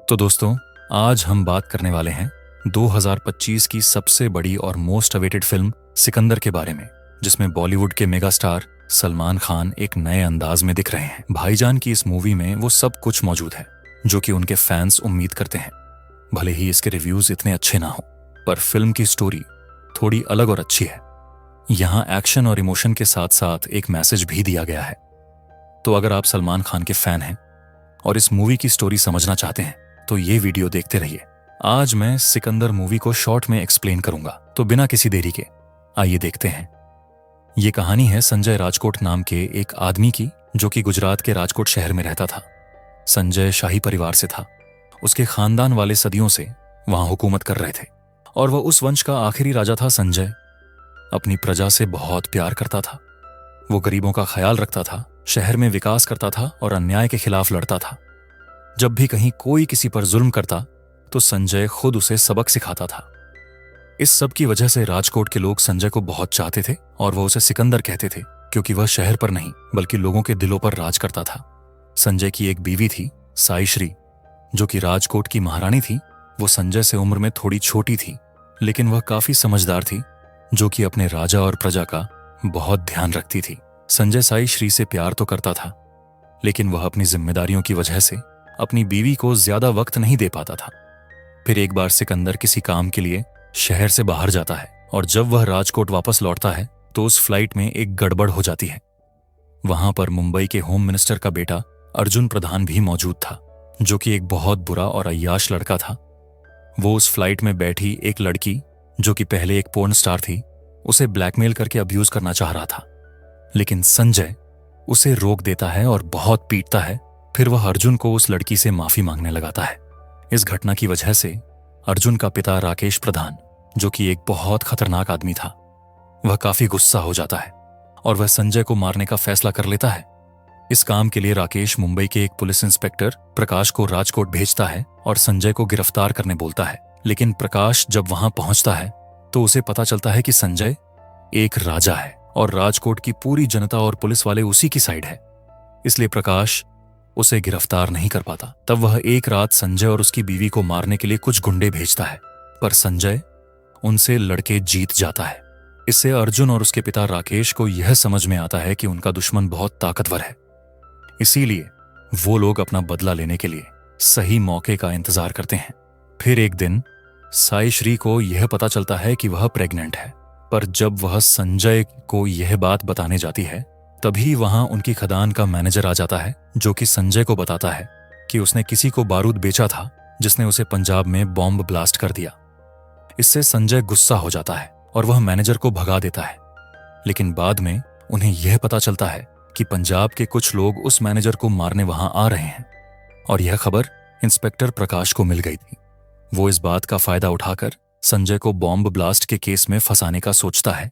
तो दोस्तों, आज हम बात करने वाले हैं 2025 की सबसे बड़ी और मोस्ट अवेटेड फिल्म सिकंदर के बारे में, जिसमें बॉलीवुड के मेगा स्टार सलमान खान एक नए अंदाज में दिख रहे हैं। भाईजान की इस मूवी में वो सब कुछ मौजूद है जो कि उनके फैंस उम्मीद करते हैं। भले ही इसके रिव्यूज इतने अच्छे ना हो, पर फिल्म की स्टोरी थोड़ी अलग और अच्छी है। यहाँ एक्शन और इमोशन के साथ साथ एक मैसेज भी दिया गया है। तो अगर आप सलमान खान के फैन हैं और इस मूवी की स्टोरी समझना चाहते हैं तो ये वीडियो देखते रहिए। आज मैं सिकंदर मूवी को शॉर्ट में एक्सप्लेन करूंगा, तो बिना किसी देरी के आइए देखते हैं। ये कहानी है संजय राजकोट नाम के एक आदमी की, जो कि गुजरात के राजकोट शहर में रहता था। संजय शाही परिवार से था। उसके खानदान वाले सदियों से वहां हुकूमत कर रहे थे और वह उस वंश का आखिरी राजा था। संजय अपनी प्रजा से बहुत प्यार करता था। वो गरीबों का ख्याल रखता था, शहर में विकास करता था और अन्याय के खिलाफ लड़ता था। जब भी कहीं कोई किसी पर जुल्म करता तो संजय खुद उसे सबक सिखाता था। इस सब की वजह से राजकोट के लोग संजय को बहुत चाहते थे और वह उसे सिकंदर कहते थे, क्योंकि वह शहर पर नहीं बल्कि लोगों के दिलों पर राज करता था। संजय की एक बीवी थी, साई श्री, जो कि राजकोट की महारानी थी। वो संजय से उम्र में थोड़ी छोटी थी, लेकिन वह काफी समझदार थी, जो कि अपने राजा और प्रजा का बहुत ध्यान रखती थी। संजय साई श्री से प्यार तो करता था, लेकिन वह अपनी जिम्मेदारियों की वजह से अपनी बीवी को ज्यादा वक्त नहीं दे पाता था। फिर एक बार सिकंदर किसी काम के लिए शहर से बाहर जाता है और जब वह राजकोट वापस लौटता है तो उस फ्लाइट में एक गड़बड़ हो जाती है। वहां पर मुंबई के होम मिनिस्टर का बेटा अर्जुन प्रधान भी मौजूद था, जो कि एक बहुत बुरा और अय्याश लड़का था। वो उस फ्लाइट में बैठी एक लड़की, जो कि पहले एक पोर्न स्टार थी, उसे ब्लैकमेल करके अब्यूज करना चाह रहा था, लेकिन संजय उसे रोक देता है और बहुत पीटता है। फिर वह अर्जुन को उस लड़की से माफी मांगने लगाता है। इस घटना की वजह से अर्जुन का पिता राकेश प्रधान, जो कि एक बहुत खतरनाक आदमी था, वह काफी गुस्सा हो जाता है और वह संजय को मारने का फैसला कर लेता है। इस काम के लिए राकेश मुंबई के एक पुलिस इंस्पेक्टर प्रकाश को राजकोट भेजता है और संजय को गिरफ्तार करने बोलता है। लेकिन प्रकाश जब वहां पहुंचता है तो उसे पता चलता है कि संजय एक राजा है और राजकोट की पूरी जनता और पुलिस वाले उसी की साइड है, इसलिए प्रकाश उसे गिरफ्तार नहीं कर पाता। तब वह एक रात संजय और उसकी बीवी को मारने के लिए कुछ गुंडे भेजता है, पर संजय उनसे लड़के जीत जाता है। इससे अर्जुन और उसके पिता राकेश को यह समझ में आता है कि उनका दुश्मन बहुत ताकतवर है, इसीलिए वो लोग अपना बदला लेने के लिए सही मौके का इंतजार करते हैं। फिर एक दिन साई श्री को यह पता चलता है कि वह प्रेग्नेंट है, पर जब वह संजय को यह बात बताने जाती है तभी वहां उनकी खदान का मैनेजर आ जाता है, जो कि संजय को बताता है कि उसने किसी को बारूद बेचा था जिसने उसे पंजाब में बॉम्ब ब्लास्ट कर दिया। इससे संजय गुस्सा हो जाता है और वह मैनेजर को भगा देता है, लेकिन बाद में उन्हें यह पता चलता है कि पंजाब के कुछ लोग उस मैनेजर को मारने वहां आ रहे हैं और यह खबर इंस्पेक्टर प्रकाश को मिल गई थी। वो इस बात का फायदा उठाकर संजय को बॉम्ब ब्लास्ट के केस में फंसाने का सोचता है।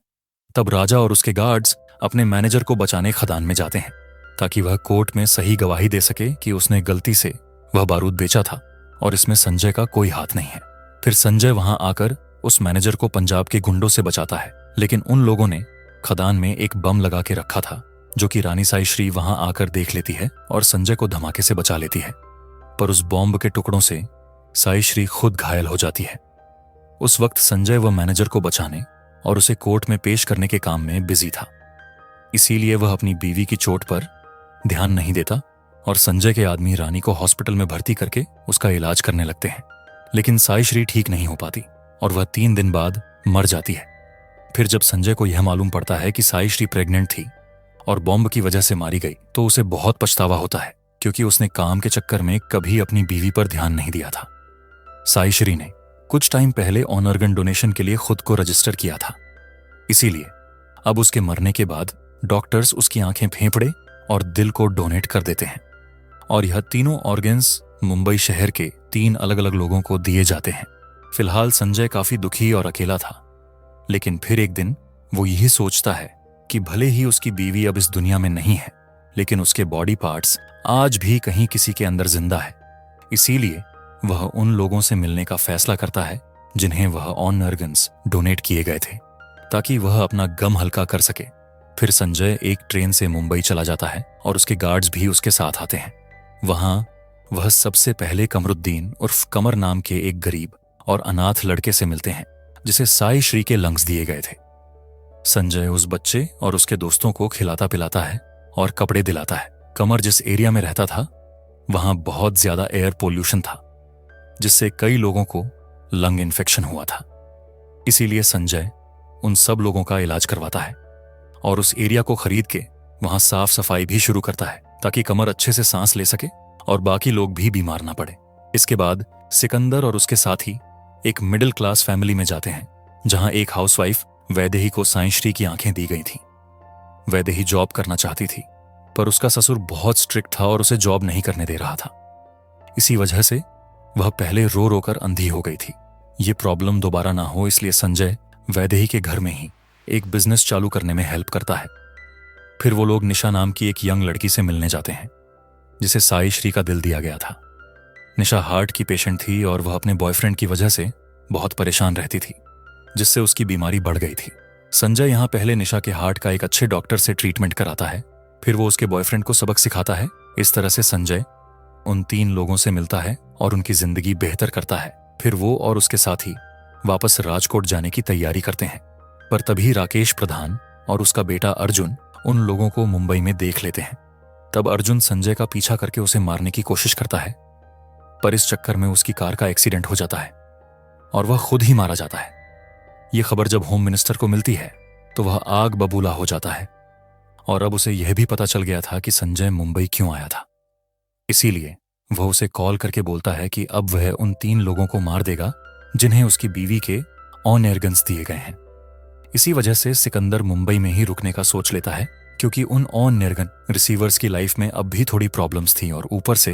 तब राजा और उसके गार्ड्स अपने मैनेजर को बचाने खदान में जाते हैं, ताकि वह कोर्ट में सही गवाही दे सके कि उसने गलती से वह बारूद बेचा था और इसमें संजय का कोई हाथ नहीं है। फिर संजय वहां आकर उस मैनेजर को पंजाब के गुंडों से बचाता है, लेकिन उन लोगों ने खदान में एक बम लगा के रखा था, जो कि रानी साई श्री वहां आकर देख लेती है और संजय को धमाके से बचा लेती है। पर उस बॉम्ब के टुकड़ों से साई श्री खुद घायल हो जाती है। उस वक्त संजय वह मैनेजर को बचाने और उसे कोर्ट में पेश करने के काम में बिजी था, इसीलिए वह अपनी बीवी की चोट पर ध्यान नहीं देता और संजय के आदमी रानी को हॉस्पिटल में भर्ती करके उसका इलाज करने लगते हैं। लेकिन साई श्री ठीक नहीं हो पाती और वह 3 दिन बाद मर जाती है। फिर जब संजय को यह मालूम पड़ता है कि साई श्री प्रेग्नेंट थी और बॉम्ब की वजह से मारी गई, तो उसे बहुत पछतावा होता है, क्योंकि उसने काम के चक्कर में कभी अपनी बीवी पर ध्यान नहीं दिया था। साई श्री ने कुछ टाइम पहले ऑर्गन डोनेशन के लिए खुद को रजिस्टर किया था, इसीलिए अब उसके मरने के बाद डॉक्टर्स उसकी आंखें, फेफड़े और दिल को डोनेट कर देते हैं और यह तीनों ऑर्गन्स मुंबई शहर के 3 अलग अलग लोगों को दिए जाते हैं। फिलहाल संजय काफी दुखी और अकेला था, लेकिन फिर एक दिन वो यही सोचता है कि भले ही उसकी बीवी अब इस दुनिया में नहीं है, लेकिन उसके बॉडी पार्ट्स आज भी कहीं किसी के अंदर जिंदा है। इसीलिए वह उन लोगों से मिलने का फैसला करता है जिन्हें वह ऑर्गन्स डोनेट किए गए थे, ताकि वह अपना गम हल्का कर सके। फिर संजय एक ट्रेन से मुंबई चला जाता है और उसके गार्ड्स भी उसके साथ आते हैं। वहां वह सबसे पहले कमरुद्दीन उर्फ कमर नाम के एक गरीब और अनाथ लड़के से मिलते हैं जिसे साई श्री के लंग्स दिए गए थे। संजय उस बच्चे और उसके दोस्तों को खिलाता पिलाता है और कपड़े दिलाता है। कमर जिस एरिया में रहता था वहां बहुत ज्यादा एयर पोल्यूशन था, जिससे कई लोगों को लंग इन्फेक्शन हुआ था। इसीलिए संजय उन सब लोगों का इलाज करवाता है और उस एरिया को खरीद के वहां साफ सफाई भी शुरू करता है ताकि कमर अच्छे से सांस ले सके और बाकी लोग भी बीमार ना पड़े। इसके बाद सिकंदर और उसके साथी एक मिडिल क्लास फैमिली में जाते हैं जहां एक हाउसवाइफ वैदेही को साई श्री की आंखें दी गई थी। वैदेही जॉब करना चाहती थी पर उसका ससुर बहुत स्ट्रिक्ट था और उसे जॉब नहीं करने दे रहा था। इसी वजह से वह पहले रो रो कर अंधी हो गई थी। ये प्रॉब्लम दोबारा ना हो इसलिए संजय वैदेही के घर में ही एक बिजनेस चालू करने में हेल्प करता है। फिर वो लोग निशा नाम की एक यंग लड़की से मिलने जाते हैं जिसे साई श्री का दिल दिया गया था। निशा हार्ट की पेशेंट थी और वह अपने बॉयफ्रेंड की वजह से बहुत परेशान रहती थी, जिससे उसकी बीमारी बढ़ गई थी। संजय यहां पहले निशा के हार्ट का एक अच्छे डॉक्टर से ट्रीटमेंट कराता है, फिर वो उसके बॉयफ्रेंड को सबक सिखाता है। इस तरह से संजय उन 3 लोगों से मिलता है और उनकी जिंदगी बेहतर करता है। फिर वो और उसके साथी वापस राजकोट जाने की तैयारी करते हैं, पर तभी राकेश प्रधान और उसका बेटा अर्जुन उन लोगों को मुंबई में देख लेते हैं। तब अर्जुन संजय का पीछा करके उसे मारने की कोशिश करता है, पर इस चक्कर में उसकी कार का एक्सीडेंट हो जाता है और वह खुद ही मारा जाता है। यह खबर जब होम मिनिस्टर को मिलती है तो वह आग बबूला हो जाता है और अब उसे यह भी पता चल गया था कि संजय मुंबई क्यों आया था। इसीलिए वह उसे कॉल करके बोलता है कि अब वह उन 3 लोगों को मार देगा जिन्हें उसकी बीवी के ऑन एयर गन्स दिए गए हैं। इसी वजह से सिकंदर मुंबई में ही रुकने का सोच लेता है, क्योंकि उन ऑन एयर गन रिसीवर्स की लाइफ में अब भी थोड़ी प्रॉब्लम्स थी और ऊपर से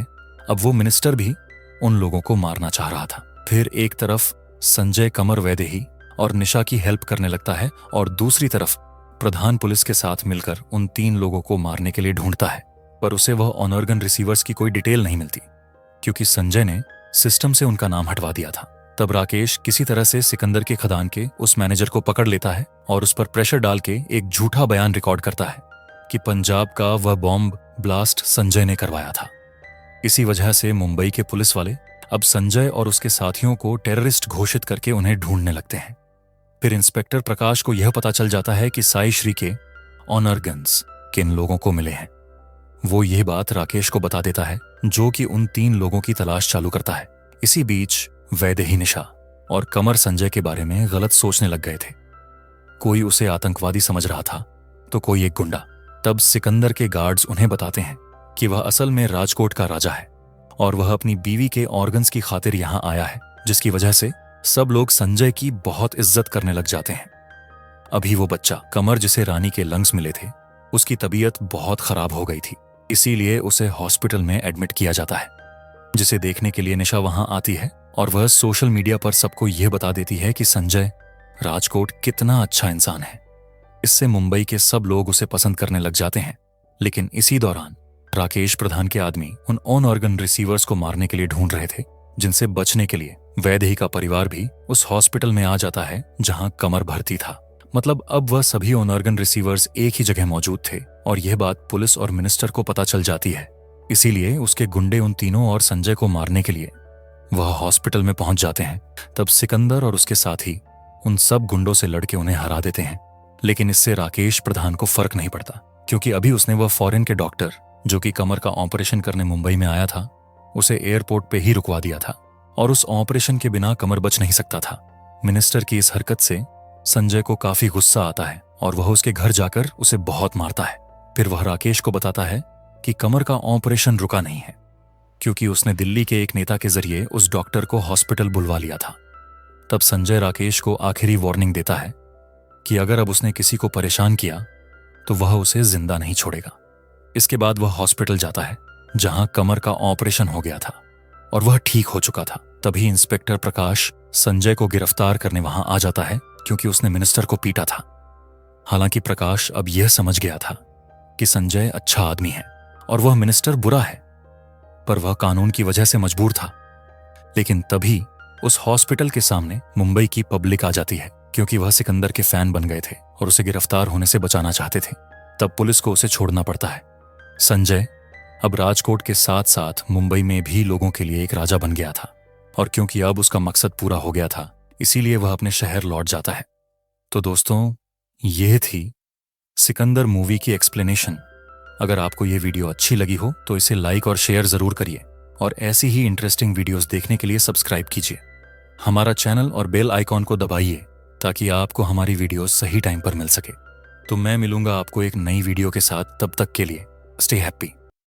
अब वो मिनिस्टर भी उन लोगों को मारना चाह रहा था। फिर एक तरफ संजय कमर वैदेही और निशा की हेल्प करने लगता है और दूसरी तरफ प्रधान पुलिस के साथ मिलकर उन 3 लोगों को मारने के लिए ढूंढता है, पर उसे वह ऑनर गन रिसीवर्स की कोई डिटेल नहीं मिलती क्योंकि संजय ने सिस्टम से उनका नाम हटवा दिया था। तब राकेश किसी तरह से सिकंदर के खदान के उस मैनेजर को पकड़ लेता है और उस पर प्रेशर डाल के एक झूठा बयान रिकॉर्ड करता है कि पंजाब का वह बॉम्ब ब्लास्ट संजय ने करवाया था। इसी वजह से मुंबई के पुलिस वाले अब संजय और उसके साथियों को टेररिस्ट घोषित करके उन्हें ढूंढने लगते हैं। फिर इंस्पेक्टर प्रकाश को यह पता चल जाता है कि साई श्री के ऑनर गन्स किन लोगों को मिले हैं। वो ये बात राकेश को बता देता है, जो कि उन 3 लोगों की तलाश चालू करता है। इसी बीच वैदेही निशा और कमर संजय के बारे में गलत सोचने लग गए थे। कोई उसे आतंकवादी समझ रहा था तो कोई एक गुंडा। तब सिकंदर के गार्ड्स उन्हें बताते हैं कि वह असल में राजकोट का राजा है और वह अपनी बीवी के ऑर्गन्स की खातिर यहां आया है, जिसकी वजह से सब लोग संजय की बहुत इज्जत करने लग जाते हैं। अभी वो बच्चा कमर जिसे रानी के लंग्स मिले थे, उसकी तबीयत बहुत खराब हो गई थी, इसीलिए उसे हॉस्पिटल में एडमिट किया जाता है, जिसे देखने के लिए निशा वहां आती है और वह सोशल मीडिया पर सबको यह बता देती है कि संजय राजकोट कितना अच्छा इंसान है। इससे मुंबई के सब लोग उसे पसंद करने लग जाते हैं। लेकिन इसी दौरान राकेश प्रधान के आदमी उन ऑन ऑर्गन रिसीवर्स को मारने के लिए ढूंढ रहे थे, जिनसे बचने के लिए वैदेही का परिवार भी उस हॉस्पिटल में आ जाता है जहां कमर भर्ती था। मतलब अब वह सभी ऑन ऑर्गन रिसीवर्स एक ही जगह मौजूद थे और यह बात पुलिस और मिनिस्टर को पता चल जाती है। इसीलिए उसके गुंडे उन तीनों और संजय को मारने के लिए वह हॉस्पिटल में पहुंच जाते हैं। तब सिकंदर और उसके साथी उन सब गुंडों से लड़के उन्हें हरा देते हैं। लेकिन इससे राकेश प्रधान को फर्क नहीं पड़ता, क्योंकि अभी उसने वह फॉरेन के डॉक्टर जो कि कमर का ऑपरेशन करने मुंबई में आया था, उसे एयरपोर्ट पे ही रुकवा दिया था और उस ऑपरेशन के बिना कमर बच नहीं सकता था। मिनिस्टर की इस हरकत से संजय को काफी गुस्सा आता है और वह उसके घर जाकर उसे बहुत मारता है। फिर वह राकेश को बताता है कि कमर का ऑपरेशन रुका नहीं है, क्योंकि उसने दिल्ली के एक नेता के जरिए उस डॉक्टर को हॉस्पिटल बुलवा लिया था। तब संजय राकेश को आखिरी वार्निंग देता है कि अगर अब उसने किसी को परेशान किया तो वह उसे जिंदा नहीं छोड़ेगा। इसके बाद वह हॉस्पिटल जाता है जहां कमर का ऑपरेशन हो गया था और वह ठीक हो चुका था। तभी इंस्पेक्टर प्रकाश संजय को गिरफ्तार करने वहां आ जाता है, क्योंकि उसने मिनिस्टर को पीटा था। हालांकि प्रकाश अब यह समझ गया था कि संजय अच्छा आदमी है और वह मिनिस्टर बुरा है, पर वह कानून की वजह से मजबूर था। लेकिन तभी उस हॉस्पिटल के सामने मुंबई की पब्लिक आ जाती है, क्योंकि वह सिकंदर के फैन बन गए थे और उसे गिरफ्तार होने से बचाना चाहते थे। तब पुलिस को उसे छोड़ना पड़ता है। संजय अब राजकोट के साथ साथ मुंबई में भी लोगों के लिए एक राजा बन गया था, और क्योंकि अब उसका मकसद पूरा हो गया था, इसीलिए वह अपने शहर लौट जाता है। तो दोस्तों, यह थी सिकंदर मूवी की एक्सप्लेनेशन। अगर आपको यह वीडियो अच्छी लगी हो तो इसे लाइक और शेयर जरूर करिए, और ऐसी ही इंटरेस्टिंग वीडियोस देखने के लिए सब्सक्राइब कीजिए। हमारा चैनल और बेल आइकॉन को दबाइए ताकि आपको हमारी वीडियोस सही टाइम पर मिल सके। तो मैं मिलूंगा आपको एक नई वीडियो के साथ, तब तक के लिए स्टे हैप्पी।